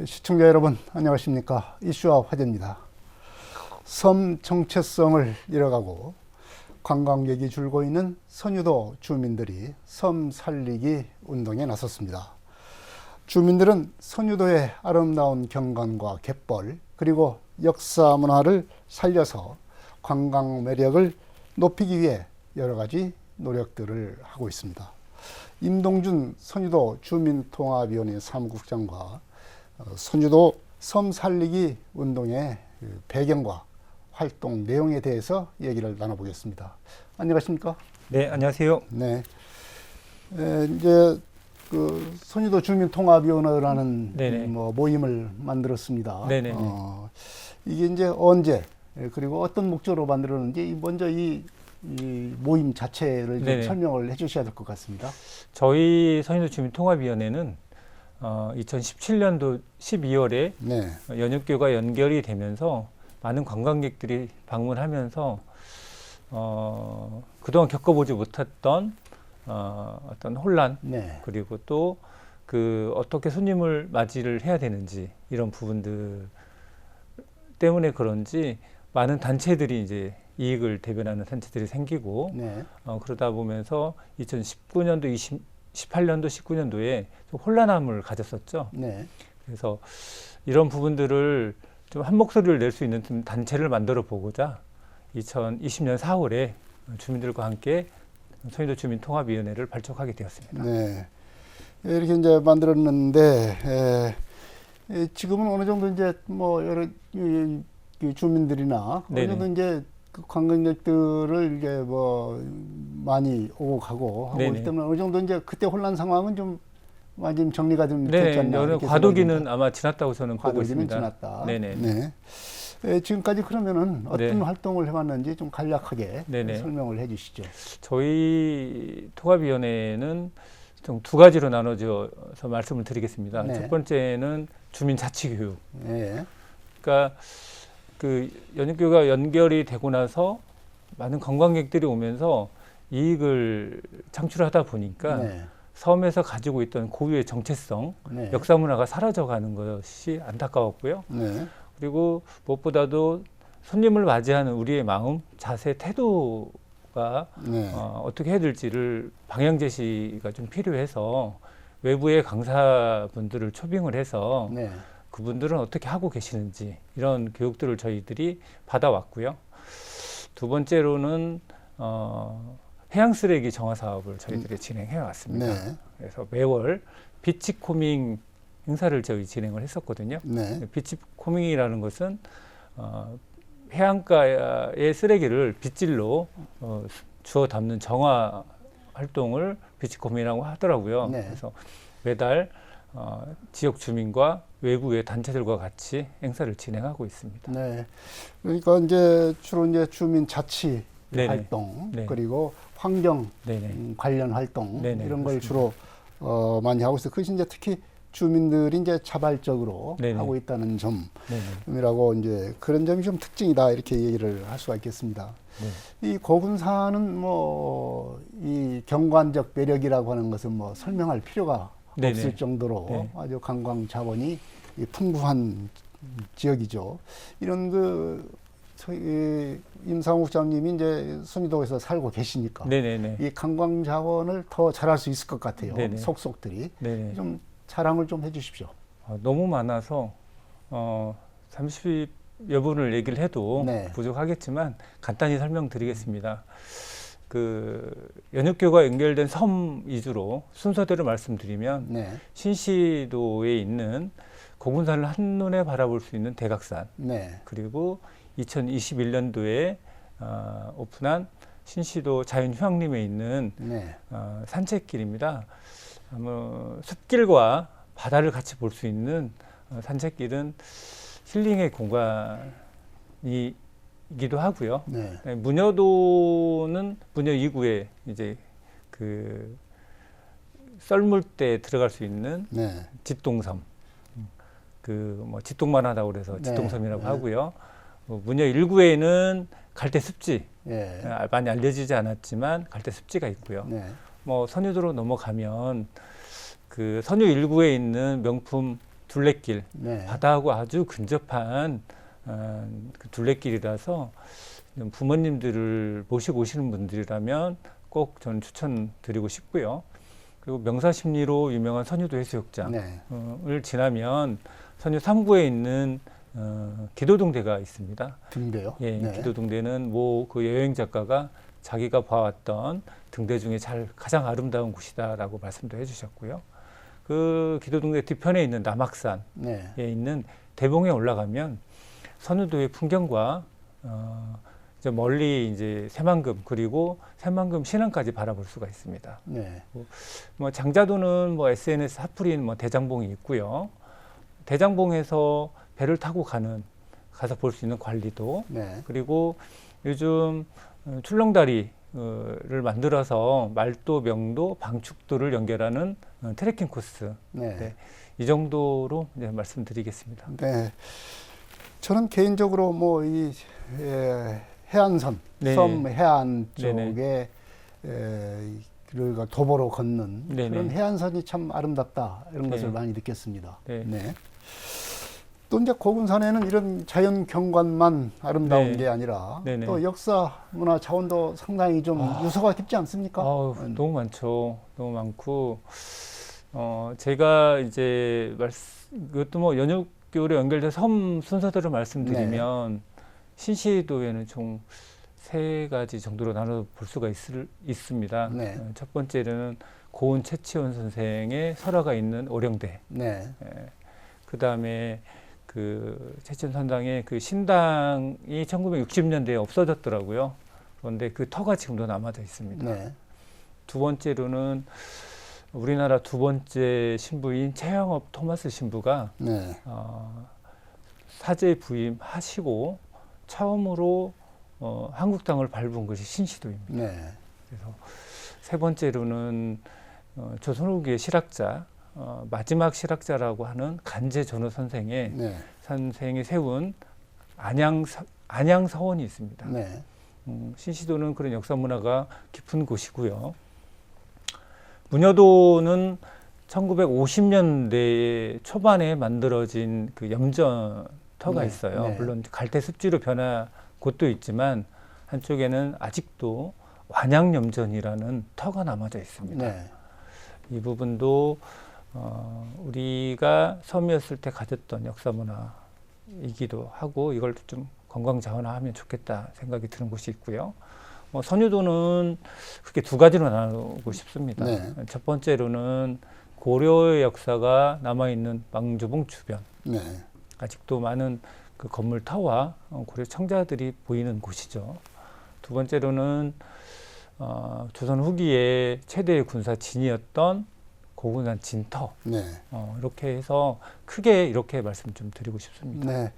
시청자 여러분 안녕하십니까. 이슈와 화제입니다. 섬 정체성을 잃어가고 관광객이 줄고 있는 선유도 주민들이 섬 살리기 운동에 나섰습니다. 주민들은 선유도의 아름다운 경관과 갯벌 그리고 역사 문화를 살려서 관광 매력을 높이기 위해 여러 가지 노력들을 하고 있습니다. 임동준 선유도 주민통합위원회 사무국장과 선유도 섬 살리기 운동의 배경과 활동 내용에 대해서 얘기를 나눠보겠습니다. 안녕하십니까? 네, 안녕하세요. 네. 이제 그 선유도 주민통합위원회라는 뭐 모임을 만들었습니다. 네네. 이게 이제 언제 그리고 어떤 목적으로 만들었는지 먼저 이 모임 자체를 좀 설명을 해주셔야 될 것 같습니다. 저희 선유도 주민통합위원회는 2017년도 12월에 연육교가 연결이 되면서 많은 관광객들이 방문하면서 그동안 겪어보지 못했던 어떤 혼란 그리고 또 그 어떻게 손님을 맞이를 해야 되는지 이런 부분들 때문에 그런지 많은 단체들이 이제 이익을 대변하는 단체들이 생기고 그러다 보면서 2019년도 18년도 19년도에 좀 혼란함을 가졌었죠. 그래서 이런 부분들을 좀 한 목소리를 낼 수 있는 단체를 만들어 보고자 2020년 4월에 주민들과 함께 선유도 주민통합위원회를 발족하게 되었습니다. 네. 이렇게 이제 만들었는데 지금은 어느 정도 이제 뭐 여러 주민들이나 어느 정도 이제 그 관광객들을 이제 뭐 많이 오고 가고 하고 있기 때문에 어느 정도 이제 그때 혼란 상황은 좀 많이 정리가 좀 됐지 않나. 과도기는 아마 지났다고 저는 보고 있습니다. 지났다. 지금까지 그러면은 어떤 활동을 해왔는지 좀 간략하게 설명을 해주시죠. 저희 통합위원회는 좀 두 가지로 나눠져서 말씀을 드리겠습니다. 첫 번째는 주민 자치교육. 그러니까 그 연육교가 연결이 되고 나서 많은 관광객들이 오면서 이익을 창출하다 보니까 섬에서 가지고 있던 고유의 정체성, 역사 문화가 사라져가는 것이 안타까웠고요. 그리고 무엇보다도 손님을 맞이하는 우리의 마음, 자세, 태도가 어떻게 해야 될지를 방향 제시가 좀 필요해서 외부의 강사분들을 초빙을 해서 그분들은 어떻게 하고 계시는지 이런 교육들을 저희들이 받아왔고요. 두 번째로는 해양 쓰레기 정화 사업을 저희들이 진행해 왔습니다. 그래서 매월 비치코밍 행사를 저희 진행을 했었거든요. 비치코밍이라는 것은 해안가의 쓰레기를 빗질로 주워 담는 정화 활동을 비치코밍이라고 하더라고요. 그래서 매달 지역 주민과 외부의 단체들과 같이 행사를 진행하고 있습니다. 그러니까 이제 주로 이제 주민 자치 활동 그리고 환경 관련 활동 이런 걸 주로 많이 하고 있어요. 그것이 이제 특히 주민들이 이제 자발적으로 하고 있다는 점이라고 이제 그런 점이 좀 특징이다 이렇게 얘기를 할 수가 있겠습니다. 이 고군산은 뭐 이 경관적 매력이라고 하는 것은 뭐 설명할 필요가 없을 정도로 아주 관광 자원이 풍부한 지역이죠. 이런 임상욱 국장님이 이제 선유도에서 살고 계시니까 이 관광 자원을 더 잘할 수 있을 것 같아요. 속속들이 좀 자랑을 좀 해주십시오. 너무 많아서 30여 분을 얘기를 해도 부족하겠지만 간단히 설명드리겠습니다. 그 연육교가 연결된 섬 위주로 순서대로 말씀드리면 신시도에 있는 고군산을 한눈에 바라볼 수 있는 대각산 그리고 2021년도에 오픈한 신시도 자연휴양림에 있는 산책길입니다. 숲길과 바다를 같이 볼 수 있는 산책길은 힐링의 공간이기도 하고요. 문여도는 문여 2구에 이제 그 썰물대 들어갈 수 있는 짓동섬, 그 뭐 짓동만 하다고 그래서 짓동섬이라고 하고요. 문여 1구에는 갈대 습지, 많이 알려지지 않았지만 갈대 습지가 있고요. 뭐 선유도로 넘어가면 그 선유 1구에 있는 명품 둘레길, 네. 바다하고 아주 근접한 그 둘레길이라서 부모님들을 모시고 오시는 분들이라면 꼭 저는 추천드리고 싶고요. 그리고 명사십리로 유명한 선유도 해수욕장을 네. 지나면 선유 3구에 있는 기도동대가 있습니다. 등대요? 예, 네. 기도동대는 뭐 그 여행 작가가 자기가 봐왔던 등대 중에 가장 아름다운 곳이다라고 말씀도 해주셨고요. 그 기도동대 뒤편에 있는 남악산에 네. 있는 대봉에 올라가면 선유도의 풍경과 이제 멀리 이제 새만금 그리고 새만금 신항까지 바라볼 수가 있습니다. 네. 뭐 장자도는 뭐 SNS 핫플인 뭐 대장봉이 있고요. 대장봉에서 배를 타고 가서 볼 수 있는 관리도 네. 그리고 요즘 출렁다리를 만들어서 말도, 명도, 방축도를 연결하는 트레킹 코스. 네. 네. 이 정도로 이제 말씀드리겠습니다. 네. 저는 개인적으로 뭐 이 해안선, 네. 섬 해안 네네. 쪽에 그리고 도보로 걷는 네네. 그런 해안선이 참 아름답다 이런 네. 것을 많이 느꼈습니다. 네. 네. 또 이제 고군산에는 이런 자연 경관만 아름다운 네. 게 아니라 네네. 또 역사, 문화, 자원도 상당히 좀 요소가 깊지 않습니까? 너무 많죠. 너무 많고 제가 이제 이것도 뭐 연육교로 연결된 섬 순서대로 말씀드리면 신시도에는 총 3가지 정도로 나눠 볼 수가 있습니다. 네. 첫 번째는 고은 최치원 선생의 설화가 있는 오령대. 네. 그 다음에 그 최치원 선장의 그 신당이 1960년대에 없어졌더라고요. 그런데 그 터가 지금도 남아져 있습니다. 네. 두 번째로는 우리나라 2번째 신부인 최영업 토마스 신부가 네. 사제 부임하시고 처음으로 한국 땅을 밟은 것이 신시도입니다. 네. 그래서 세 번째로는 조선 후기의 실학자, 마지막 실학자라고 하는 간제 전후 선생의 네. 선생이 세운 안양서원이 있습니다. 네. 신시도는 그런 역사 문화가 깊은 곳이고요. 문여도는 1950년대 초반에 만들어진 그 염전터가 네. 있어요. 네. 물론 갈대 습지로 변한 곳도 있지만 한쪽에는 아직도 완양염전이라는 터가 남아져 있습니다. 네. 이 부분도 우리가 섬이었을 때 가졌던 역사 문화이기도 하고 이걸 좀 관광자원화하면 좋겠다 생각이 드는 곳이 있고요. 선유도는 크게 2가지로 나누고 싶습니다. 네. 첫 번째로는 고려의 역사가 남아있는 망주봉 주변. 네. 아직도 많은 그 건물 터와 고려 청자들이 보이는 곳이죠. 두 번째로는 조선 후기의 최대의 군사 진이었던 고군산 진터. 네. 이렇게 해서 크게 이렇게 말씀 좀 드리고 싶습니다. 네.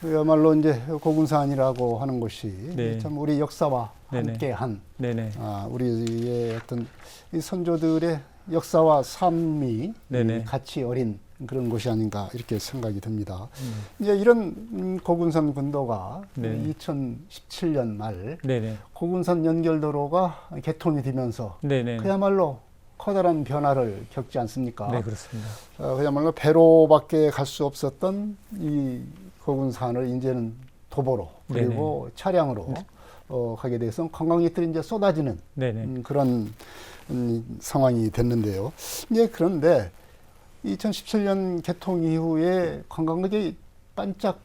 그야말로 이제 고군산이라고 하는 것이 네. 참 우리 역사와 네네. 함께한 네네. 우리의 어떤 이 선조들의 역사와 삶이 네네. 같이 어린 그런 곳이 아닌가 이렇게 생각이 듭니다. 이제 이런 고군산 군도가 네. 2017년 말 네네. 고군산 연결도로가 개통이 되면서 네네. 그야말로 커다란 변화를 겪지 않습니까? 네, 그렇습니다. 그야말로 배로밖에 갈 수 없었던 이 고군산을 이제는 도보로 그리고 네네. 차량으로 가게 돼서 관광객들이 이제 쏟아지는 그런 상황이 됐는데요. 이제 그런데 2017년 개통 이후에 관광객이 반짝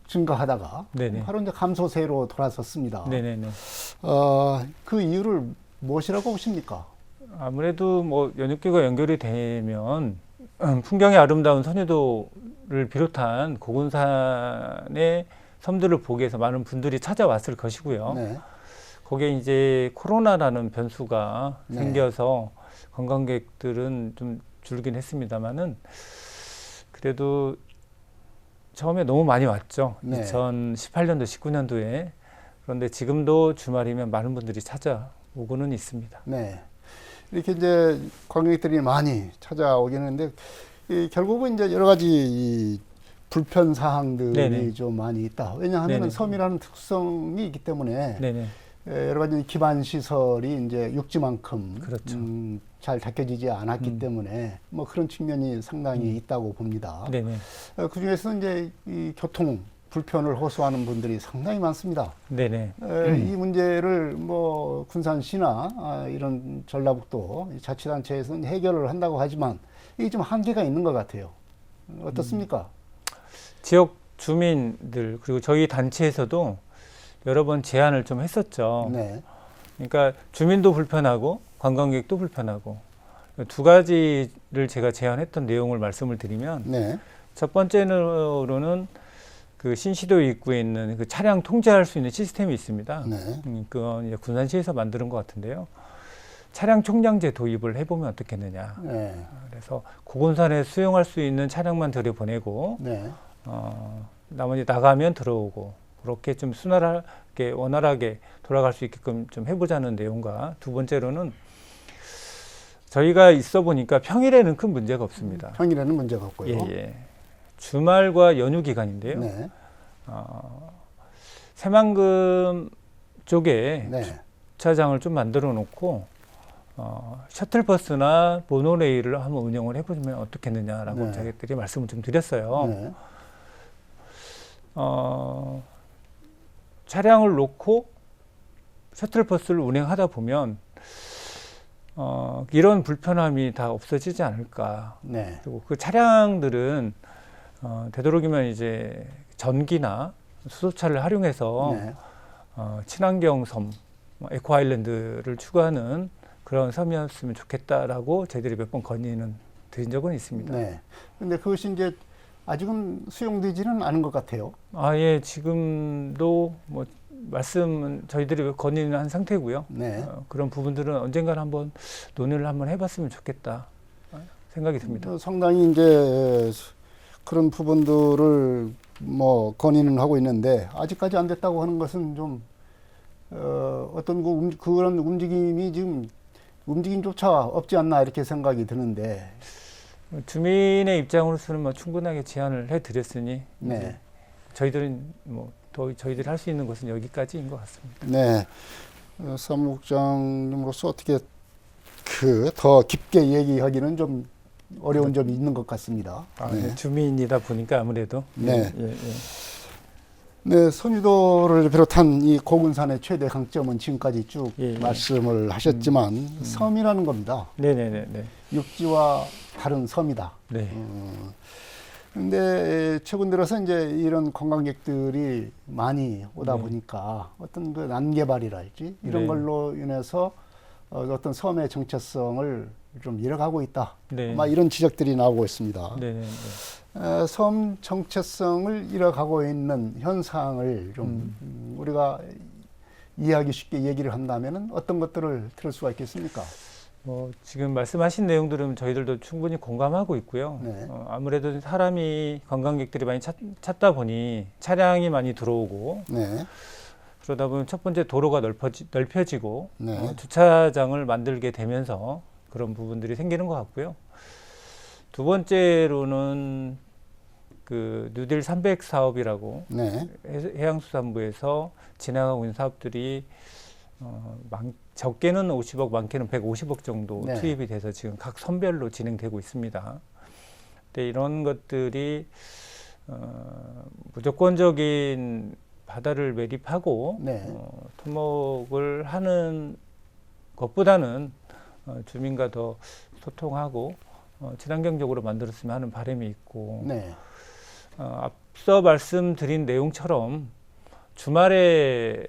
증가하다가 네네. 바로 이제 감소세로 돌아섰습니다. 네네네. 그 이유를 무엇이라고 보십니까? 아무래도 뭐 연육교가 연결이 되면 풍경이 아름다운 선유도를 비롯한 고군산의 섬들을 보기 위해서 많은 분들이 찾아왔을 것이고요. 네. 거기에 이제 코로나라는 변수가 네. 생겨서 관광객들은 좀 줄긴 했습니다만은 그래도 처음에 너무 많이 왔죠. 네. 2018년도, 19년도에. 그런데 지금도 주말이면 많은 분들이 찾아오고는 있습니다. 네. 이렇게 이제 관광객들이 많이 찾아오긴 하는데 결국은 이제 여러 가지 이 불편 사항들이 네네. 좀 많이 있다. 왜냐하면 섬이라는 특성이 있기 때문에 네네. 여러 가지 기반 시설이 이제 육지만큼 그렇죠. 잘 닦여지지 않았기 때문에 뭐 그런 측면이 상당히 있다고 봅니다. 네네. 그 중에서 이제 이 교통 불편을 호소하는 분들이 상당히 많습니다. 네네. 이 문제를 뭐 군산시나 이런 전라북도 자치단체에서는 해결을 한다고 하지만 이게 좀 한계가 있는 것 같아요. 어떻습니까? 지역 주민들 그리고 저희 단체에서도 여러 번 제안을 좀 했었죠. 네. 그러니까 주민도 불편하고 관광객도 불편하고 두 가지를 제가 제안했던 내용을 말씀을 드리면 네. 첫 번째로는 그 신시도 입구에 있는 그 차량 통제할 수 있는 시스템이 있습니다. 네. 그건 이제 군산시에서 만드는 것 같은데요. 차량 총량제 도입을 해보면 어떻겠느냐. 네. 그래서 고건산에 수용할 수 있는 차량만 들여보내고 네. 나머지 나가면 들어오고 그렇게 좀 순활하게 원활하게 돌아갈 수 있게끔 좀 해보자는 내용과 두 번째로는 저희가 있어 보니까 평일에는 큰 문제가 없습니다. 평일에는 문제가 없고요. 예, 예. 주말과 연휴 기간인데요. 네. 새만금 쪽에 네. 주차장을 좀 만들어 놓고 셔틀버스나 모노레일을 한번 운영을 해보면 어떻겠느냐라고 네. 저희들이 말씀을 좀 드렸어요. 네. 차량을 놓고 셔틀버스를 운행하다 보면 이런 불편함이 다 없어지지 않을까. 네. 그리고 그 차량들은 되도록이면 이제 전기나 수소차를 활용해서 네. 친환경 섬, 에코아일랜드를 추구하는 그런 섬이었으면 좋겠다라고 저희들이 몇 번 건의는 드린 적은 있습니다. 네. 근데 그것이 이제 아직은 수용되지는 않은 것 같아요. 예, 지금도 뭐 말씀은 저희들이 건의는 한 상태고요. 네. 그런 부분들은 언젠가는 한번 논의를 한번 해봤으면 좋겠다 생각이 듭니다. 상당히 이제 그런 부분들을 뭐 건의는 하고 있는데 아직까지 안 됐다고 하는 것은 좀 어떤 그런 움직임이 지금 움직임조차 없지 않나 이렇게 생각이 드는데. 주민의 입장으로서는 뭐 충분하게 제안을 해드렸으니 네. 저희들은 뭐 더 저희들이 할 수 있는 것은 여기까지인 것 같습니다. 네. 사무국장님으로서 어떻게 더 깊게 얘기하기는 좀 어려운 점이 있는 것 같습니다. 네. 주민이다 보니까 아무래도. 네. 예, 예. 네, 선유도를 비롯한 이 고군산의 최대 강점은 지금까지 쭉 말씀을 하셨지만 섬이라는 겁니다. 네네네. 육지와 다른 섬이다. 네. 근데 최근 들어서 이제 이런 관광객들이 많이 오다 보니까 어떤 그 난개발이랄지 이런 걸로 인해서 어떤 섬의 정체성을 좀 잃어가고 있다. 막 이런 지적들이 나오고 있습니다. 섬 정체성을 잃어가고 있는 현상을 좀 우리가 이해하기 쉽게 얘기를 한다면은 어떤 것들을 들을 수가 있겠습니까? 지금 말씀하신 내용들은 저희들도 충분히 공감하고 있고요. 네. 아무래도 사람이 관광객들이 많이 찾다 보니 차량이 많이 들어오고 네. 그러다 보면 첫 번째 도로가 넓혀지고 네. 주차장을 만들게 되면서 그런 부분들이 생기는 것 같고요. 두 번째로는 그 뉴딜 300 사업이라고 네. 해양수산부에서 진행하고 있는 사업들이 적게는 50억, 많게는 150억 정도 네. 투입이 돼서 지금 각 선별로 진행되고 있습니다. 근데 이런 것들이 무조건적인 바다를 매립하고 네. 토목을 하는 것보다는 주민과 더 소통하고 친환경적으로 만들었으면 하는 바람이 있고 네. 앞서 말씀드린 내용처럼 주말에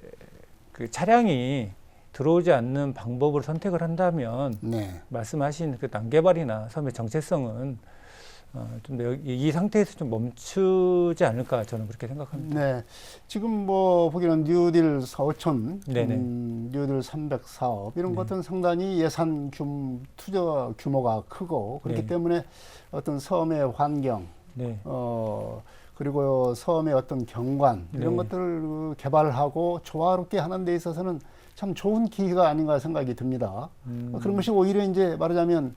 그 차량이 들어오지 않는 방법을 선택을 한다면 네. 말씀하신 그 난개발이나 섬의 정체성은 좀 이 상태에서 좀 멈추지 않을까 저는 그렇게 생각합니다. 네. 지금 뭐 보기에는 뉴딜 4호천, 네네. 뉴딜 300 사업 이런 것들은 상당히 예산 투자 규모가 크고 그렇기 때문에 어떤 섬의 환경, 네. 그리고 섬의 어떤 경관 이런 것들을 개발하고 조화롭게 하는 데 있어서는 참 좋은 기회가 아닌가 생각이 듭니다. 그런 것이 오히려 이제 말하자면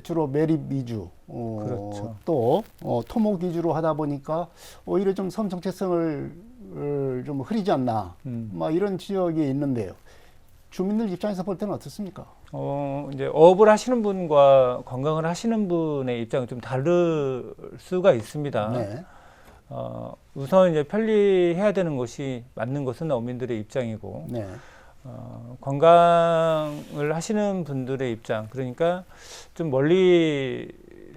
주로 매립 위주, 그렇죠. 또 토목 위주로 하다 보니까 오히려 좀 섬 정체성을 좀 흐리지 않나, 막 이런 지적이 있는데요. 주민들 입장에서 볼 때는 어떻습니까? 이제 어업을 하시는 분과 관광을 하시는 분의 입장은 좀 다를 수가 있습니다. 네. 우선 이제 편리해야 되는 것이 맞는 것은 어민들의 입장이고, 네. 관광을 하시는 분들의 입장, 그러니까 좀 멀리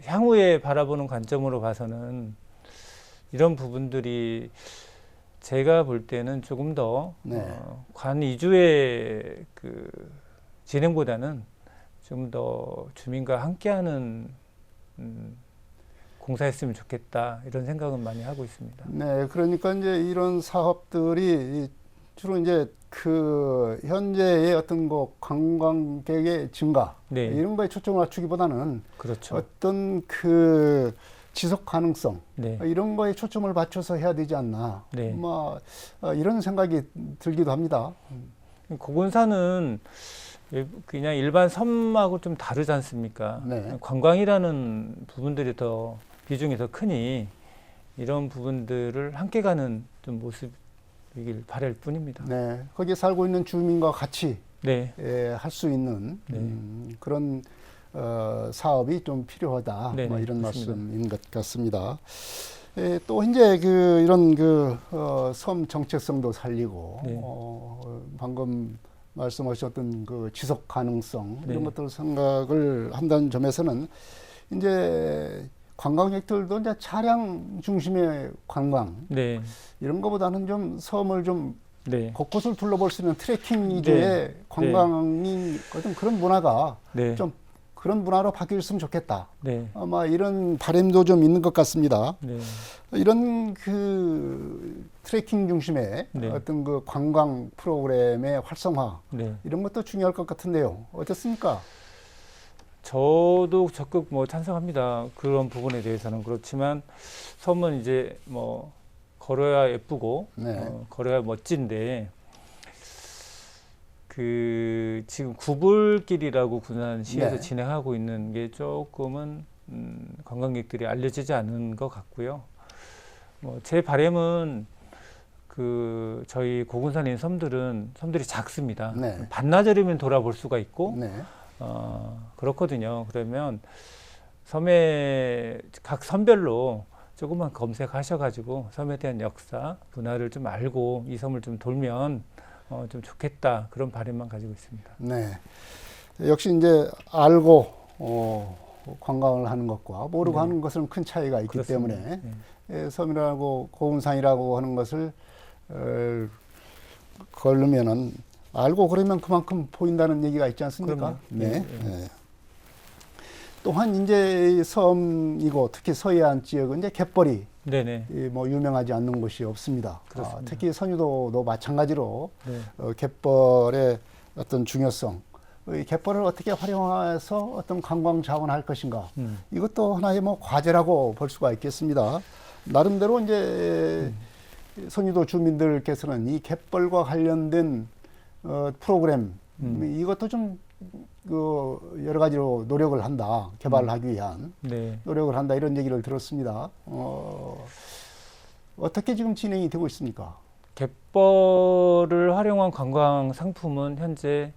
향후에 바라보는 관점으로 봐서는 이런 부분들이 제가 볼 때는 조금 더 네. 관 이주의 그 진행보다는 좀 더 주민과 함께하는 공사했으면 좋겠다 이런 생각은 많이 하고 있습니다. 네, 그러니까 이제 이런 사업들이 주로 이제 그 현재의 어떤 그 관광객의 증가 네. 이런 거에 초점을 맞추기보다는 그렇죠. 어떤 그 지속 가능성 네. 이런 거에 초점을 맞춰서 해야 되지 않나. 네. 뭐 이런 생각이 들기도 합니다. 고군산은 그냥 일반 섬하고 좀 다르지 않습니까? 네. 관광이라는 부분들이 더 비중이 더 크니 이런 부분들을 함께 가는 좀 모습이길 바랄 뿐입니다. 네, 거기에 살고 있는 주민과 같이 네. 할 수 있는 네. 그런 사업이 좀 필요하다. 네네, 뭐 이런 그렇습니다. 말씀인 것 같습니다. 또 이제 그 이런 그 섬 정체성도 살리고 네. 방금 말씀하셨던 그 지속 가능성 네. 이런 것들 생각을 한다는 점에서는 이제 관광객들도 이제 차량 중심의 관광 네. 이런 것보다는 좀 섬을 좀 네. 곳곳을 둘러볼 수 있는 트레킹 위주의 관광인 어떤 그런 문화가 네. 좀 그런 문화로 바뀌었으면 좋겠다. 네. 아마 이런 바람도 좀 있는 것 같습니다. 네. 이런 그 트레킹 중심의 네. 어떤 그 관광 프로그램의 활성화 네. 이런 것도 중요할 것 같은데요. 어떻습니까? 저도 적극 뭐 찬성합니다. 그런 부분에 대해서는. 그렇지만 섬은 이제 뭐 걸어야 예쁘고 네. 걸어야 멋진데 그 지금 구불길이라고 군산시에서 네. 진행하고 있는 게 조금은 관광객들이 알려지지 않은 것 같고요. 뭐 제 바람은 그 저희 고군산인 섬들이 작습니다. 네. 반나절이면 돌아볼 수가 있고 네. 그렇거든요. 그러면 섬의 각 섬별로 조금만 검색하셔가지고 섬에 대한 역사, 문화를 좀 알고 이 섬을 좀 돌면 좀 좋겠다 그런 바람만 가지고 있습니다. 네. 역시 이제 알고 관광을 하는 것과 모르고 네. 하는 것은 큰 차이가 있기 그렇습니다. 때문에 네. 섬이라고 고군산이라고 하는 것을 걸으면은 알고 그러면 그만큼 보인다는 얘기가 있지 않습니까? 그럼요. 네. 네. 네. 또한 이제 섬이고 특히 서해안 지역은 이제 갯벌이 네네. 뭐 유명하지 않는 곳이 없습니다. 그렇습니다. 특히 선유도도 마찬가지로 네. 갯벌의 어떤 중요성, 이 갯벌을 어떻게 활용해서 어떤 관광 자원할 것인가, 이것도 하나의 뭐 과제라고 볼 수가 있겠습니다. 나름대로 이제 선유도 주민들께서는 이 갯벌과 관련된 프로그램 이것도 좀 그 여러 가지로 노력을 한다, 개발을 하기 위한 네. 노력을 한다 이런 얘기를 들었습니다. 어떻게 지금 진행이 되고 있습니까? 갯벌을 활용한 관광 상품은 현재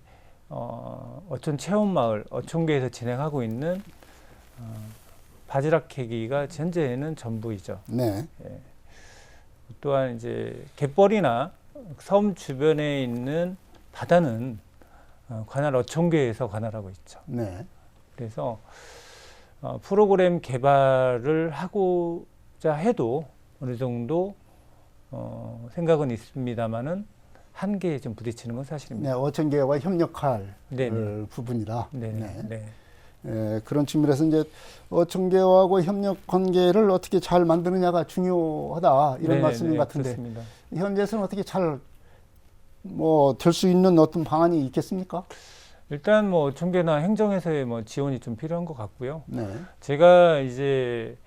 어촌 체험마을 어촌계에서 진행하고 있는 바지락 캐기가 현재는 전부이죠. 네. 예. 또한 이제 갯벌이나 섬 주변에 있는 바다는 관할 어촌계에서 관할하고 있죠. 네. 그래서 프로그램 개발을 하고자 해도 어느 정도 생각은 있습니다만은 한계에 좀 부딪히는 건 사실입니다. 네, 어촌계와 협력할 네네. 부분이다. 네네. 네. 네. 그런 측면에서 이제 어촌계하고 협력 관계를 어떻게 잘 만드느냐가 중요하다 이런 네네, 말씀인 네, 것 같은데 그렇습니다. 현재에서는 어떻게 잘 뭐 될 수 있는 어떤 방안이 있겠습니까? 일단 뭐 어촌계나 행정에서의 뭐 지원이 좀 필요한 것 같고요. 네. 제가 이제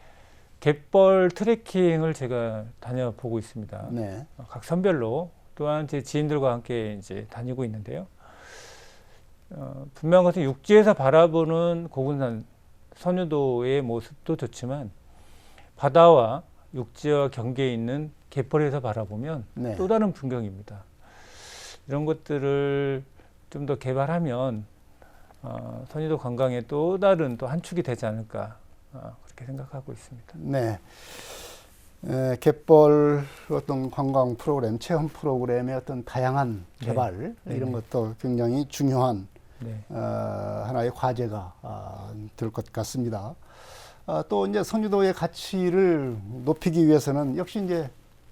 갯벌 트레킹을 제가 다녀보고 있습니다. 네. 각 선별로 또한 제 지인들과 함께 이제 다니고 있는데요. 분명한 것은 육지에서 바라보는 고군산 선유도의 모습도 좋지만 바다와 육지와 경계에 있는 갯벌에서 바라보면 네. 또 다른 풍경입니다. 이런 것들을 좀 더 개발하면 선유도 관광의 또 다른 또 한 축이 되지 않을까 그렇게 생각하고 있습니다. 네. 갯벌 어떤 관광 프로그램, 체험 프로그램의 어떤 다양한 개발 이런 것도 굉장히 중요한 하나의 과제가 될 것 같습니다. 또 이제 선유도의 가치를 높이기 위해서는 역시 이제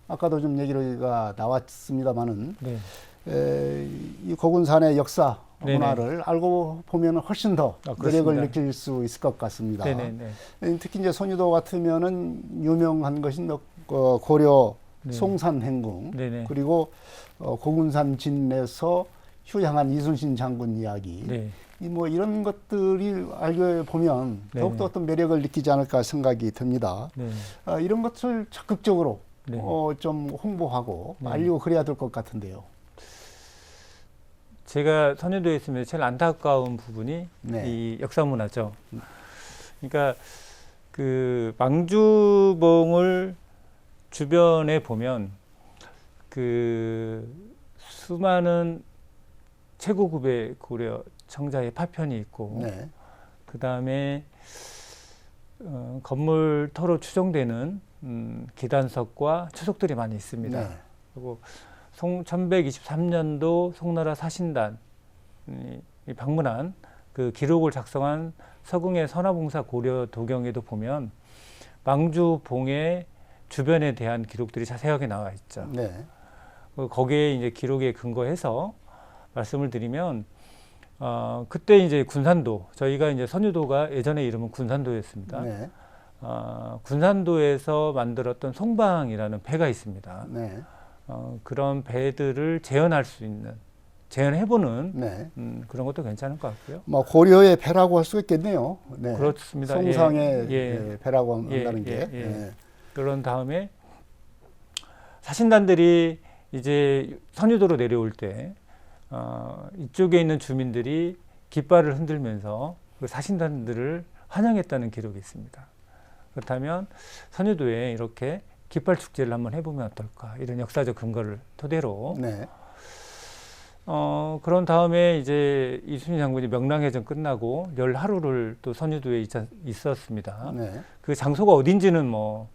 아까도 좀 얘기가 나왔습니다만은 이 고군산의 역사 문화를 알고 보면 훨씬 더 매력을 느낄 수 있을 것 같습니다. 특히 이제 선유도 같으면은 유명한 것이 고려 송산 행궁 그리고 고군산 진에서 휴양한 이순신 장군 이야기 뭐 이런 것들이 알고 보면 더욱더 어떤 매력을 느끼지 않을까 생각이 듭니다. 이런 것을 적극적으로 좀 홍보하고 알리고 그래야 될 것 같은데요. 제가 선유도에 있으면 제일 안타까운 부분이 이 역사 문화죠. 그러니까 그 망주봉을 주변에 보면 그 수많은 최고급의 고려 청자의 파편이 있고 그 다음에 건물터로 추정되는 기단석과 추석들이 많이 있습니다. 그리고 1123년도 송나라 사신단이 방문한 그 기록을 작성한 서궁의 선화봉사 고려 도경에도 보면 망주봉의 주변에 대한 기록들이 자세하게 나와 있죠. 거기에 이제 기록에 근거해서 말씀을 드리면 그때 이제 군산도, 저희가 이제 선유도가 예전에 이름은 군산도였습니다. 군산도에서 만들었던 송방이라는 배가 있습니다. 그런 배들을 재현할 수 있는, 재현해보는 그런 것도 괜찮을 것 같고요. 뭐 고려의 배라고 할 수 있겠네요. 그렇습니다. 송상의 배라고 한다는 게. 그런 다음에 사신단들이 이제 선유도로 내려올 때 이쪽에 있는 주민들이 깃발을 흔들면서 그 사신단들을 환영했다는 기록이 있습니다. 그렇다면 선유도에 이렇게 깃발 축제를 한번 해보면 어떨까, 이런 역사적 근거를 토대로 그런 다음에 이제 이순신 장군이 명랑해전 끝나고 열 하루를 또 선유도에 있었습니다. 그 장소가 어딘지는 뭐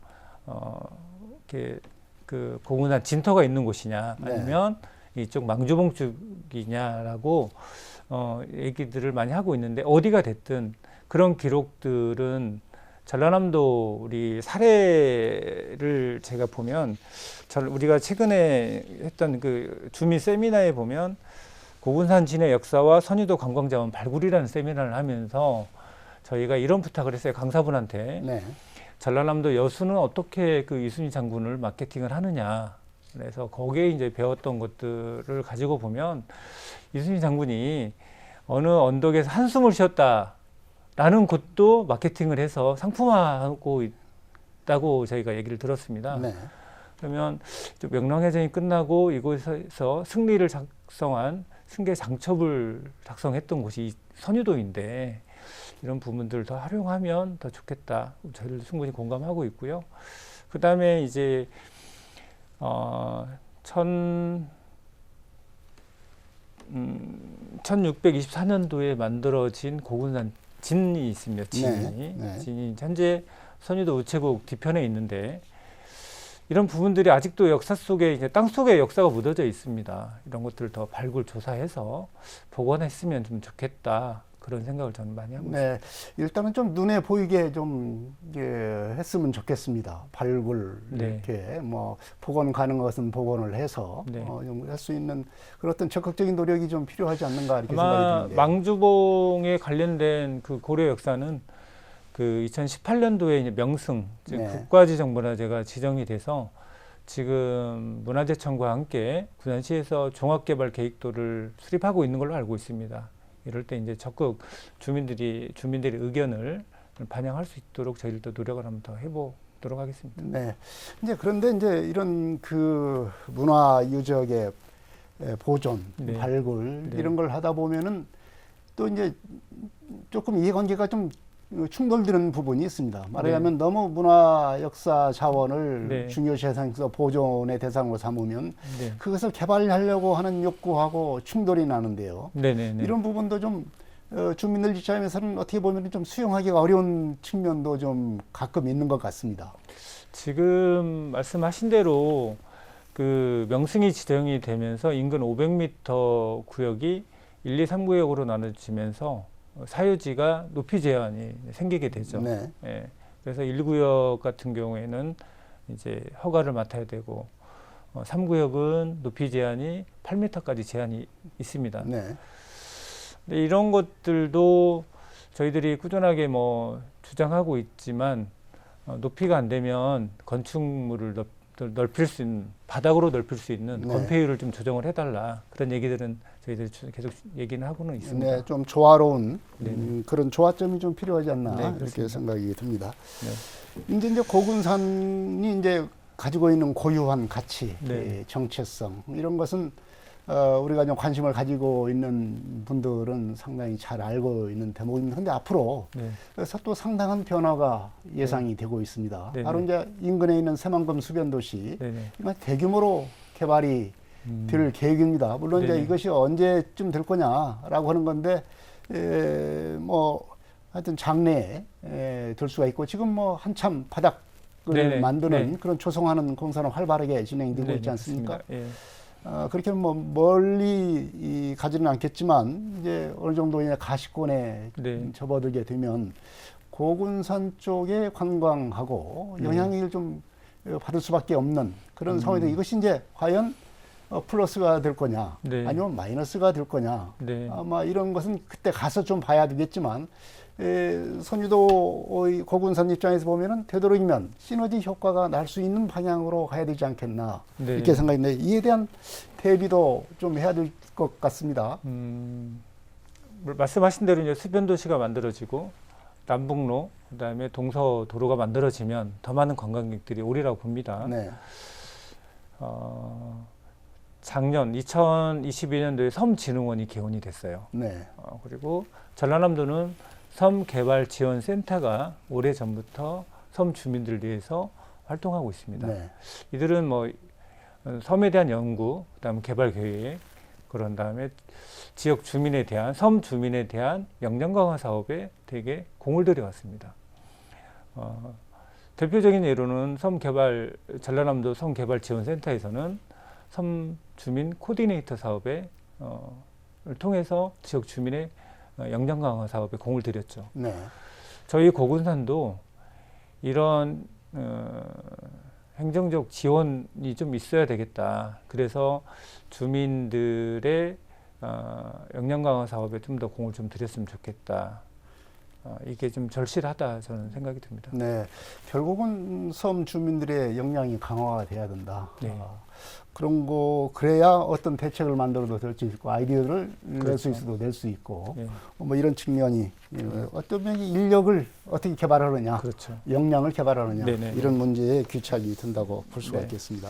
이렇게 그 고군산 진터가 있는 곳이냐 아니면 이쪽 망주봉 쪽이냐라고 얘기들을 많이 하고 있는데, 어디가 됐든 그런 기록들은 전라남도 우리 사례를 제가 보면 우리가 최근에 했던 그 주민 세미나에 보면 고군산 진의 역사와 선유도 관광자원 발굴이라는 세미나를 하면서 저희가 이런 부탁을 했어요. 강사분한테. 전라남도 여수는 어떻게 그 이순신 장군을 마케팅을 하느냐. 그래서 거기에 이제 배웠던 것들을 가지고 보면 이순신 장군이 어느 언덕에서 한숨을 쉬었다라는 곳도 마케팅을 해서 상품화하고 있다고 저희가 얘기를 들었습니다. 그러면 명랑해전이 끝나고 이곳에서 승리를 작성한 승계 장첩을 작성했던 곳이 선유도인데 이런 부분들을 더 활용하면 더 좋겠다. 저희도 충분히 공감하고 있고요. 그 다음에 이제 1624년도에 만들어진 고군산 진이 있습니다. 진이 현재 선유도 우체국 뒤편에 있는데 이런 부분들이 아직도 역사 속에 이제 땅 속에 역사가 묻어져 있습니다. 이런 것들을 더 발굴 조사해서 복원했으면 좀 좋겠다. 그런 생각을 저는 많이 하고 있습니다. 일단은 좀 눈에 보이게 좀 했으면 좋겠습니다. 발굴 이렇게 뭐 복원 가능한 것은 복원을 해서 할 수 있는 그런 어떤 적극적인 노력이 좀 필요하지 않는가 이렇게 생각이 드는데. 망주봉에 관련된 그 고려 역사는 그 2018년도에 이제 명승 즉 국가지정문화재가 지정이 돼서 지금 문화재청과 함께 부산시에서 종합개발 계획도를 수립하고 있는 걸로 알고 있습니다. 이럴 때 이제 적극 주민들의 의견을 반영할 수 있도록 저희들도 노력을 한번 더 해보도록 하겠습니다. 이제 그런데 이제 이런 그 문화 유적의 보존, 발굴 이런 걸 하다 보면은 또 이제 조금 이해관계가 좀 충돌되는 부분이 있습니다. 말하자면 너무 문화 역사 자원을 네. 중요시 해서 보존의 대상으로 삼으면 네. 그것을 개발하려고 하는 욕구하고 충돌이 나는데요. 네네네. 이런 부분도 좀 주민들 입장에서는 어떻게 보면 좀 수용하기가 어려운 측면도 좀 가끔 있는 것 같습니다. 지금 말씀하신 대로 그 명승이 지정이 되면서 인근 500m 구역이 1, 2, 3구역으로 나눠지면서 사유지가 높이 제한이 생기게 되죠. 네. 예. 그래서 1구역 같은 경우에는 이제 허가를 맡아야 되고 3구역은 높이 제한이 8m까지 제한이 있습니다. 네. 근데 이런 것들도 저희들이 꾸준하게 뭐 주장하고 있지만 높이가 안 되면 건축물을 넓힐 수 있는, 바닥으로 넓힐 수 있는 네. 건폐율을 좀 조정을 해달라, 그런 얘기들은 저희들이 계속 얘기는 하고는 있습니다. 네, 좀 조화로운 네. 그런 조화점이 좀 필요하지 않나 네, 이렇게 그렇습니다. 생각이 듭니다. 네. 이제 고군산이 이제 가지고 있는 고유한 가치, 네. 정체성 이런 것은 우리가 좀 관심을 가지고 있는 분들은 상당히 잘 알고 있는 대목입니다. 근데 앞으로 네. 그래서 또 상당한 변화가 예상이 되고 있습니다. 네네. 바로 이제 인근에 있는 새만금 수변도시 네네. 이건 대규모로 개발이 될 계획입니다. 물론 이제 네네. 이것이 언제쯤 될 거냐라고 하는 건데 뭐 하여튼 장래에 될 수가 있고 지금 뭐 한참 바닥을 네네. 만드는 네. 그런 조성하는 공사는 활발하게 진행되고 네네. 있지 않습니까? 예. 그렇게 뭐 멀리 가지는 않겠지만 이제 어느 정도 이제 가시권에 네. 접어들게 되면 고군산 쪽의 관광하고 네. 영향을 좀 받을 수밖에 없는 그런 상황인데 이것이 이제 과연 플러스가 될 거냐 네. 아니면 마이너스가 될 거냐 네. 아마 이런 것은 그때 가서 좀 봐야 되겠지만 선유도의 고군산 입장에서 보면은 되도록이면 시너지 효과가 날 수 있는 방향으로 가야 되지 않겠나 네. 이렇게 생각했는데 이에 대한 대비도 좀 해야 될 것 같습니다. 말씀하신 대로 이제 수변도시가 만들어지고 남북로 그다음에 동서도로가 만들어지면 더 많은 관광객들이 오리라고 봅니다. 네. 작년 2022년도에 섬진흥원이 개원이 됐어요. 네. 그리고 전라남도는 섬개발지원센터가 오래전부터 섬 주민들을 위해서 활동하고 있습니다. 네. 이들은 뭐 섬에 대한 연구, 그다음 개발 계획, 그런 다음에 지역 주민에 대한, 섬 주민에 대한 역량 강화 사업에 되게 공을 들여왔습니다. 대표적인 예로는 전라남도 섬개발지원센터에서는 섬 주민 코디네이터 사업을 통해서 지역 주민의 역량 강화 사업에 공을 들였죠. 네. 저희 고군산도 이런 행정적 지원이 좀 있어야 되겠다. 그래서 주민들의 역량 강화 사업에 좀 더 공을 좀 들였으면 좋겠다. 이게 좀 절실하다 저는 생각이 듭니다. 네. 결국은 섬 주민들의 역량이 강화가 돼야 된다. 네. 그런 거 그래야 어떤 대책을 만들어도 될 수 있고 아이디어를 낼 수 그렇죠. 있어도 낼 수 있고 네. 뭐 이런 측면이 어떤 면이 인력을 어떻게 개발하느냐, 그렇죠. 역량을 개발하느냐 네네. 이런 문제에 귀착이 든다고 볼 수가 네. 있겠습니다.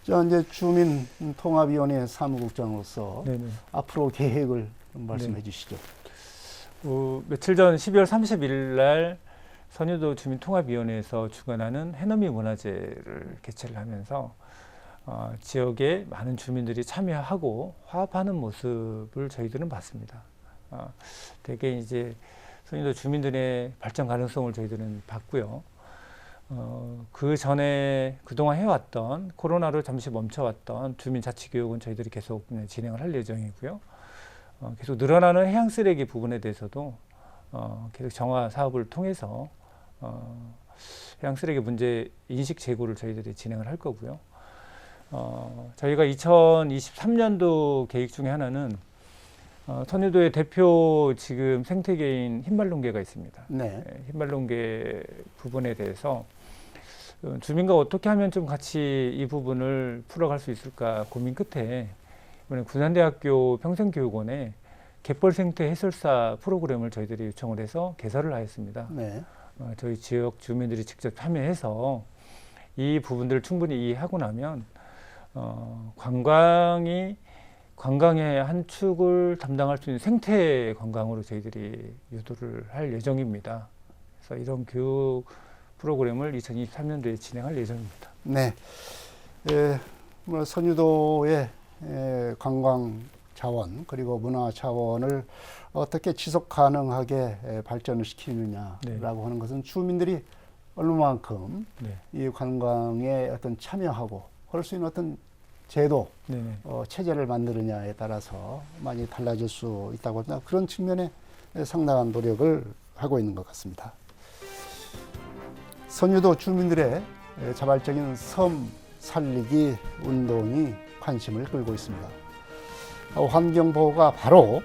자 이제 주민통합위원회 사무국장으로서 네네. 앞으로 계획을 좀 말씀해 주시죠. 며칠 전 12월 31일 날 선유도 주민통합위원회에서 주관하는 해넘이 문화제를 개최를 하면서 지역에 많은 주민들이 참여하고 화합하는 모습을 저희들은 봤습니다. 되게 이제 선유도 주민들의 발전 가능성을 저희들은 봤고요. 그 전에 그동안 해왔던 코로나로 잠시 멈춰왔던 주민자치교육은 저희들이 계속 진행을 할 예정이고요. 계속 늘어나는 해양 쓰레기 부분에 대해서도 계속 정화 사업을 통해서 해양 쓰레기 문제 인식 제고를 저희들이 진행을 할 거고요. 저희가 2023년도 계획 중에 하나는 선유도의 대표 지금 생태계인 흰말농개가 있습니다. 네. 흰말농개 부분에 대해서 주민과 어떻게 하면 좀 같이 이 부분을 풀어갈 수 있을까 고민 끝에 이번에 군산대학교 평생교육원에 갯벌생태 해설사 프로그램을 저희들이 요청을 해서 개설을 하였습니다. 네. 저희 지역 주민들이 직접 참여해서 이 부분들을 충분히 이해하고 나면 관광이 관광의 한 축을 담당할 수 있는 생태 관광으로 저희들이 유도를 할 예정입니다. 그래서 이런 교육 프로그램을 2023년도에 진행할 예정입니다. 네, 뭐 선유도의 관광 자원 그리고 문화 자원을 어떻게 지속 가능하게 발전을 시키느냐라고 하는 것은 주민들이 얼마만큼 이 관광에 어떤 참여하고 할 수 있는 어떤 제도, 체제를 만드느냐에 따라서 많이 달라질 수 있다고 합니다. 그런 측면에 상당한 노력을 하고 있는 것 같습니다. 선유도 주민들의 자발적인 섬 살리기 운동이 관심을 끌고 있습니다. 환경보호가 바로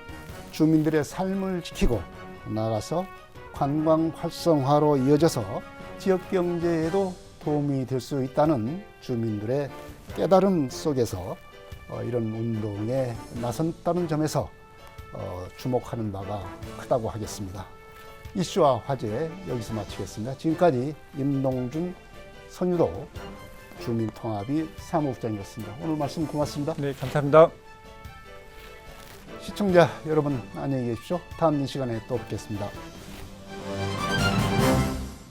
주민들의 삶을 지키고 나아가서 관광 활성화로 이어져서 지역 경제에도 도움이 될 수 있다는 주민들의 깨달음 속에서 이런 운동에 나섰다는 점에서 주목하는 바가 크다고 하겠습니다. 이슈와 화제 여기서 마치겠습니다. 지금까지 임동준 선유도 주민통합위 사무국장이었습니다. 오늘 말씀 고맙습니다. 네, 감사합니다. 시청자 여러분 안녕히 계십시오. 다음 이 시간에 또 뵙겠습니다.